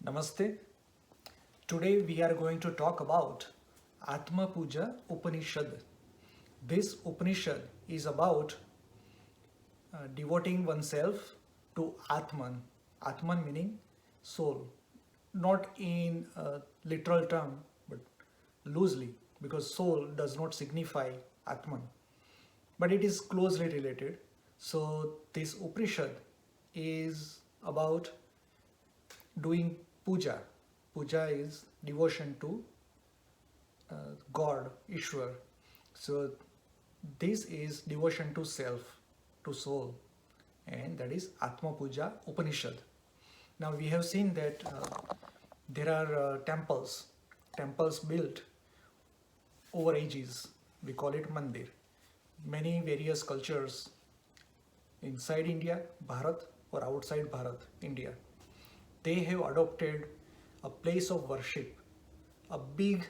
Namaste. Today we are going to talk about Atma Puja Upanishad. This Upanishad is about devoting oneself to Atman. Atman meaning soul, not in a literal term but loosely, because soul does not signify Atman, but it is closely related. So this Upanishad is about doing puja. Puja is devotion to God, Ishwar. So this is devotion to self, to soul, and that is Atma Puja Upanishad. Now we have seen that there are temples built over ages. We call it mandir. Many various cultures inside India, Bharat, or outside Bharat, India, they have adopted a place of worship, a big,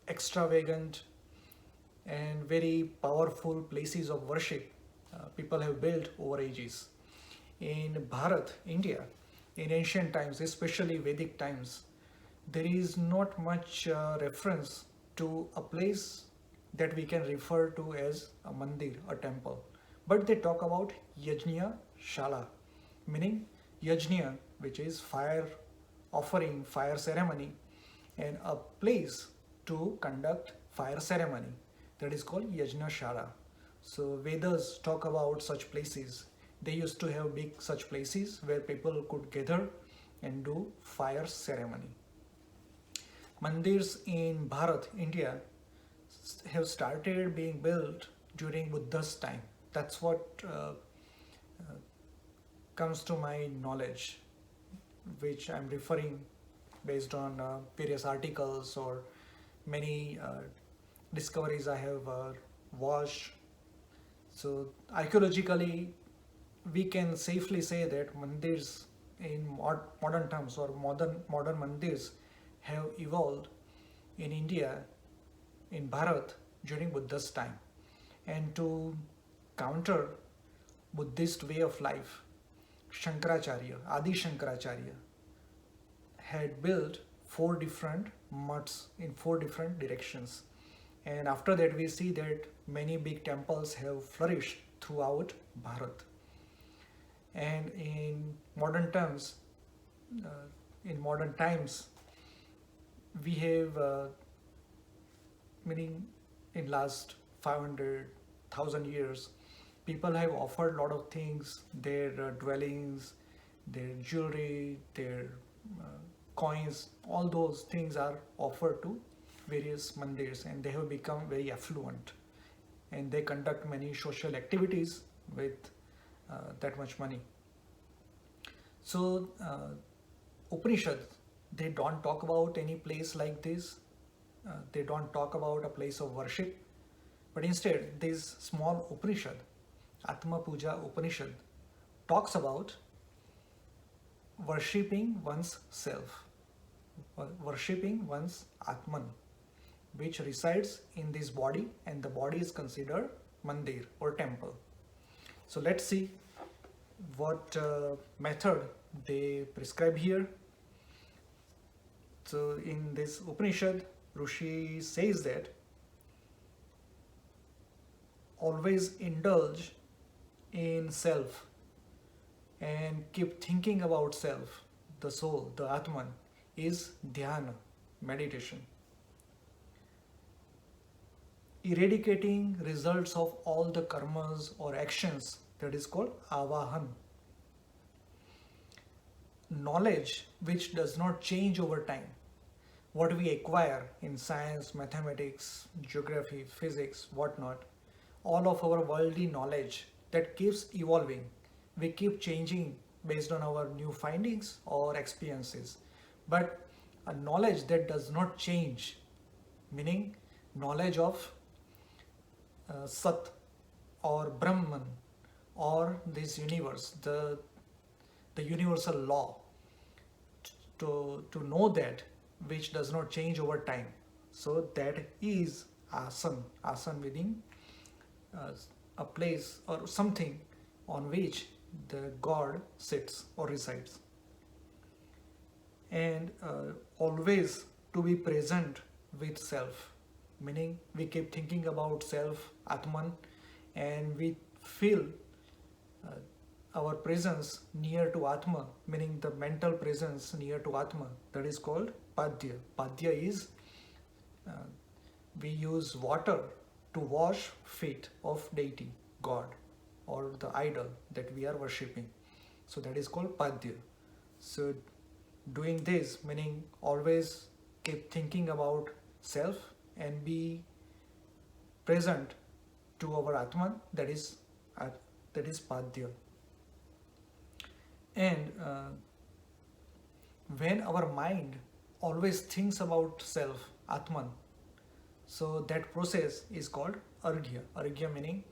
extravagant, and very powerful places of worship people have built over ages. In Bharat, India, in ancient times, especially Vedic times, there is not much reference to a place that we can refer to as a mandir, a temple. But they talk about Yajna Shala, meaning Yajna, which is fire offering, fire ceremony, and a place to conduct fire ceremony. That is called Yajna Shala. So Vedas talk about such places. They used to have big such places where people could gather and do fire ceremony. Mandirs in Bharat, India, have started being built during Buddha's time. That's what comes to my knowledge, which I'm referring based on various articles or many discoveries I have watched. So archaeologically, we can safely say that mandirs in modern terms or modern mandirs have evolved in India, in Bharat during Buddha's time. And to counter Buddhist way of life, Shankaracharya, Adi Shankaracharya, had built four different mutts in four different directions. And after that, we see that many big temples have flourished throughout Bharat. And uh, in modern times, we have meaning in last 500,000 years, people have offered a lot of things, their dwellings, their jewelry, their uh, coins, all those things are offered to various mandirs, and they have become very affluent, and they conduct many social activities with that much money. So Upanishad, they don't talk about any place like this. They don't talk about a place of worship, but instead this small Upanishad, Atma Puja Upanishad, talks about worshipping one's self, worshipping one's Atman, which resides in this body, and the body is considered mandir or temple. So let's see what method they prescribe here. So in this Upanishad, Rishi says that always indulge in self and keep thinking about self, the soul, the Atman, is dhyana, meditation. Eradicating results of all the karmas or actions, that is called avahan. Knowledge which does not change over time. What we acquire in science, mathematics, geography, physics, whatnot, all of our worldly knowledge that keeps evolving. We keep changing based on our new findings or experiences. But a knowledge that does not change, meaning knowledge of Sat or Brahman or this universe, the universal law, to know that which does not change over time. So that is asan meaning a place or something on which the god sits or resides. and always to be present with self, meaning we keep thinking about self, Atman, and we feel uh, our presence near to Atma, meaning the mental presence near to Atma, that is called Padya. Padya is uh, we use water to wash feet of deity, God, or the idol that we are worshipping. So that is called Padya. So doing this, meaning always keep thinking about self and be present to our Atman, that is Padya. And when our mind always thinks about self, Atman, so that process is called Arghya. Arghya meaning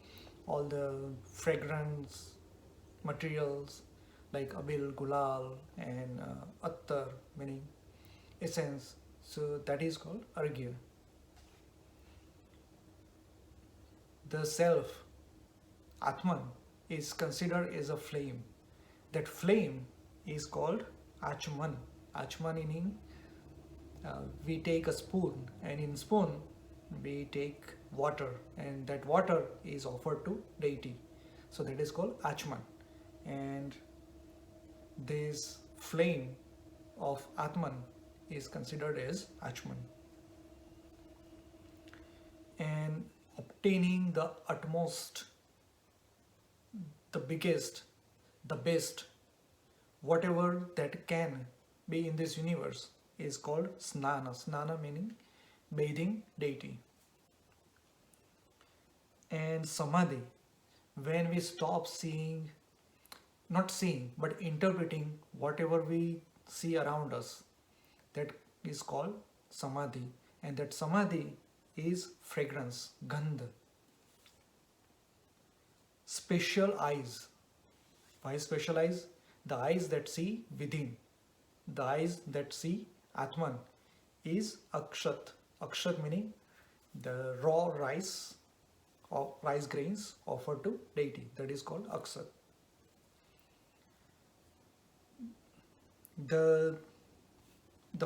all the fragrance materials like abil, gulal, and attar meaning essence. So that is called Arghya. The self, Atman, is considered as a flame. That flame is called Achman. Achman meaning we take a spoon, and in spoon we take water, and that water is offered to deity. So that is called Achman. And this flame of Atman is considered as Achman. And obtaining the utmost, the biggest, the best, whatever that can be in this universe is called Snana. Snana meaning bathing deity. And Samadhi, when we stop seeing, not seeing, but interpreting whatever we see around us, that is called Samadhi. And that Samadhi is fragrance, gandha. Special eyes. Why special eyes? The eyes that see within, the eyes that see Atman is Akshat. Akshat meaning the raw rice or rice grains offered to deity. That is called Akshat. The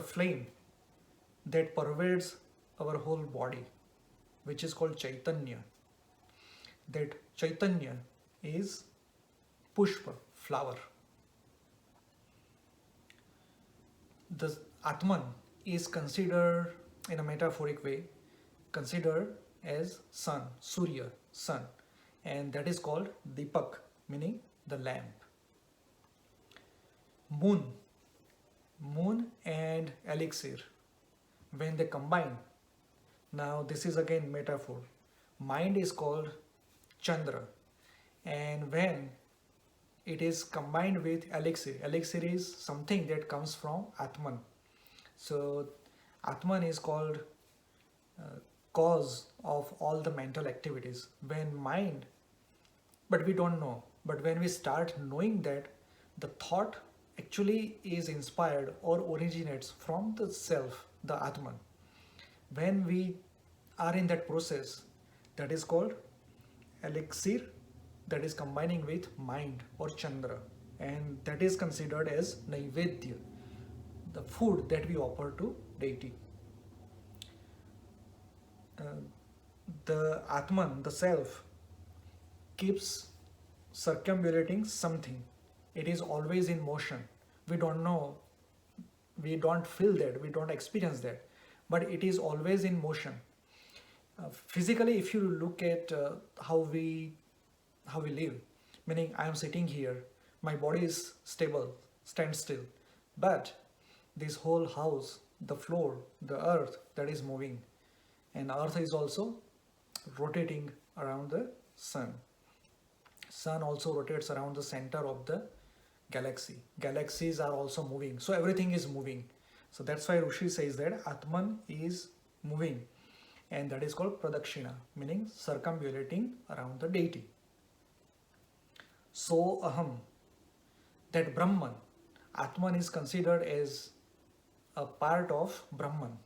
flame that pervades our whole body, which is called Chaitanya. That Chaitanya is Pushpa, flower. The Atman is considered, in a metaphoric way, considered as sun, Surya, sun, and that is called Deepak, meaning the lamp. Moon and elixir, when they combine, now this is again metaphor. Mind is called Chandra, and when it is combined with elixir, elixir is something that comes from Atman. So Atman is called cause of all the mental activities. When mind, but we don't know, but when we start knowing that the thought actually is inspired or originates from the self, the Atman. When we are in that process, that is called elixir, that is combining with mind or Chandra, and that is considered as Naivedya, the food that we offer to deity. The Atman, the self, keeps circumambulating something. It is always in motion. We don't know, we don't feel that, we don't experience that, but it is always in motion. Physically, if you look at how we live, meaning I am sitting here, my body is stable, stand still, but this whole house, the floor, the earth, that is moving, and earth is also rotating around the sun. Sun also rotates around the center of the galaxy. Galaxies are also moving, so everything is moving. So that's why Rishi says that Atman is moving, and that is called Pradakshina, meaning circumambulating around the deity. So Aham, that Brahman, Atman is considered as a part of Brahman.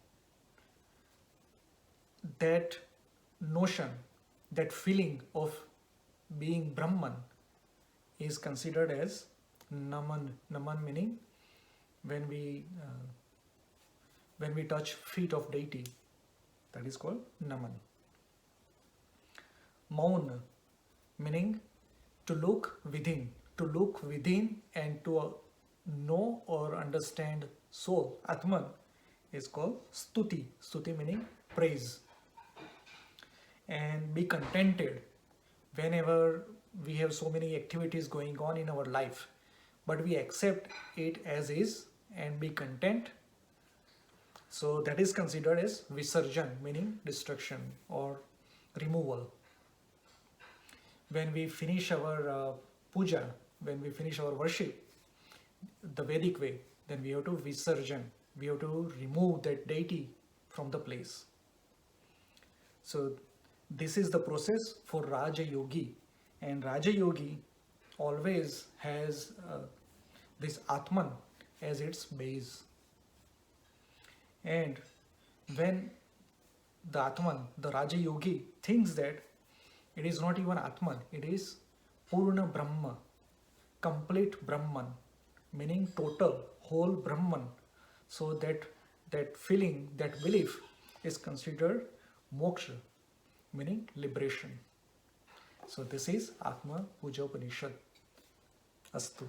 That notion, that feeling of being Brahman is considered as Naman. Naman meaning when we touch feet of deity, that is called naman. Maun, meaning to look within and to know or understand soul, Atman, is called stuti. Stuti meaning praise. And be contented whenever we have so many activities going on in our life, but we accept it as is and be content. So that is considered as visarjan, meaning destruction or removal. When we finish our puja, when we finish our worship, the Vedic way, then we have to visarjan. We have to remove that deity from the place. So this is the process for Raja Yogi, and Raja Yogi always has this Atman as its base. And when the Atman, the Raja Yogi, thinks that it is not even Atman, it is Purna Brahma, complete Brahman, meaning total, whole Brahman. So that feeling, that belief is considered moksha, meaning liberation. So this is Atma Puja Upanishad. Astu.